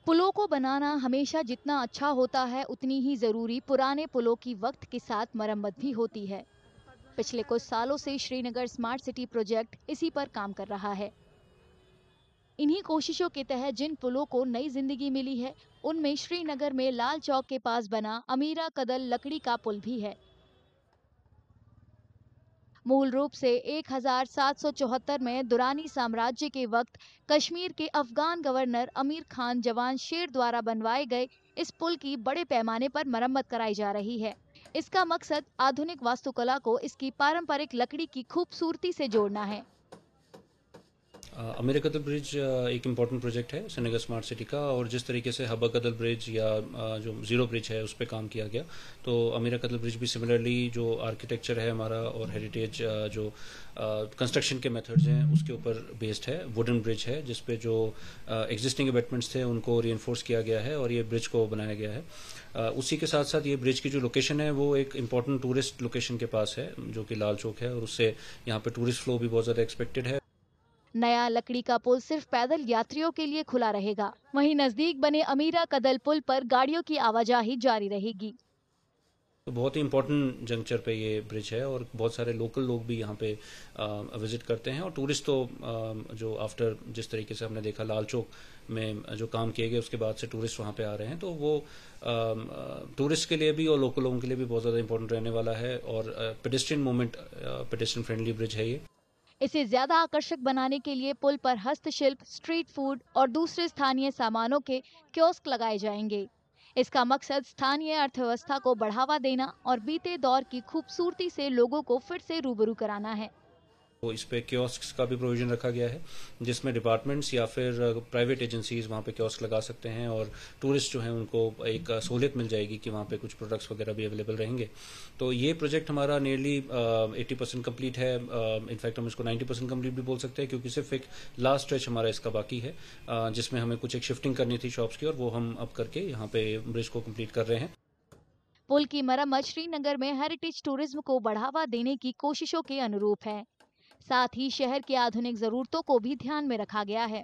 पुलों को बनाना हमेशा जितना अच्छा होता है उतनी ही जरूरी पुराने पुलों की वक्त के साथ मरम्मत भी होती है। पिछले कुछ सालों से श्रीनगर स्मार्ट सिटी प्रोजेक्ट इसी पर काम कर रहा है। इन्हीं कोशिशों के तहत जिन पुलों को नई जिंदगी मिली है, उनमें श्रीनगर में लाल चौक के पास बना अमीरा कदल लकड़ी का पुल भी है। मूल रूप से 1774 में दुरानी साम्राज्य के वक्त कश्मीर के अफगान गवर्नर अमीर खान जवान शेर द्वारा बनवाए गए इस पुल की बड़े पैमाने पर मरम्मत कराई जा रही है। इसका मकसद आधुनिक वास्तुकला को इसकी पारंपरिक लकड़ी की खूबसूरती से जोड़ना है। अमीर कदल ब्रिज एक इम्पॉर्टेंट प्रोजेक्ट है श्रीनगर स्मार्ट सिटी का, और जिस तरीके से हब्बा कदल ब्रिज या जो ज़ीरो ब्रिज है उस पर काम किया गया, तो अमीर कदल ब्रिज भी सिमिलरली जो आर्किटेक्चर है हमारा और हेरिटेज जो कंस्ट्रक्शन के मेथड्स हैं उसके ऊपर बेस्ड है। वुडन ब्रिज है जिसपे जो एग्जिस्टिंग अबेटमेंट्स थे उनको रीइंफोर्स किया गया है और ये ब्रिज को बनाया गया है। उसी के साथ साथ ये ब्रिज की जो लोकेशन है वो एक इम्पॉर्टेंट टूरिस्ट लोकेशन के पास है जो कि लाल चौक है, और उससे यहाँ पे टूरिस्ट फ्लो भी बहुत ज़्यादा एक्सपेक्टेड है। नया लकड़ी का पुल सिर्फ पैदल यात्रियों के लिए खुला रहेगा, वहीं नजदीक बने अमीरा कदल पुल पर गाड़ियों की आवाजाही जारी रहेगी। तो बहुत ही इम्पोर्टेंट जंक्चर पे ये ब्रिज है और बहुत सारे लोकल लोग भी यहाँ पे विजिट करते हैं, और टूरिस्ट तो जो आफ्टर जिस तरीके से हमने देखा लाल चौक में जो काम किए गए उसके बाद से टूरिस्ट वहाँ पे आ रहे हैं, तो वो टूरिस्ट के लिए भी और लोकल लोगों के लिए भी बहुत ज़्यादा इंपॉर्टेंट रहने वाला है। और pedestrian movement, pedestrian friendly bridge है ये। इसे ज्यादा आकर्षक बनाने के लिए पुल पर हस्तशिल्प, स्ट्रीट फूड और दूसरे स्थानीय सामानों के कियोस्क लगाए जाएंगे। इसका मकसद स्थानीय अर्थव्यवस्था को बढ़ावा देना और बीते दौर की खूबसूरती से लोगों को फिर से रूबरू कराना है। तो इस पे कियोस्क का भी प्रोविजन रखा गया है जिसमें डिपार्टमेंट्स या फिर प्राइवेट एजेंसीज वहाँ पे कियोस्क लगा सकते हैं, और टूरिस्ट जो हैं उनको एक सहूलियत मिल जाएगी कि वहाँ पे कुछ प्रोडक्ट्स वगैरह भी अवेलेबल रहेंगे। तो ये प्रोजेक्ट हमारा नियरली 80% कम्प्लीट है। इनफैक्ट हम इसको 90% कम्प्लीट भी बोल सकते हैं, क्योंकि सिर्फ एक लास्ट स्ट्रेच हमारा इसका बाकी है जिसमें हमें कुछ एक शिफ्टिंग करनी थी शॉप्स की, और वो हम अब करके यहाँ पे ब्रिज को कम्प्लीट कर रहे हैं। पुल की मरम्मत श्रीनगर में हेरिटेज टूरिज्म को बढ़ावा देने की कोशिशों के अनुरूप है। साथ ही शहर की आधुनिक जरूरतों को भी ध्यान में रखा गया है।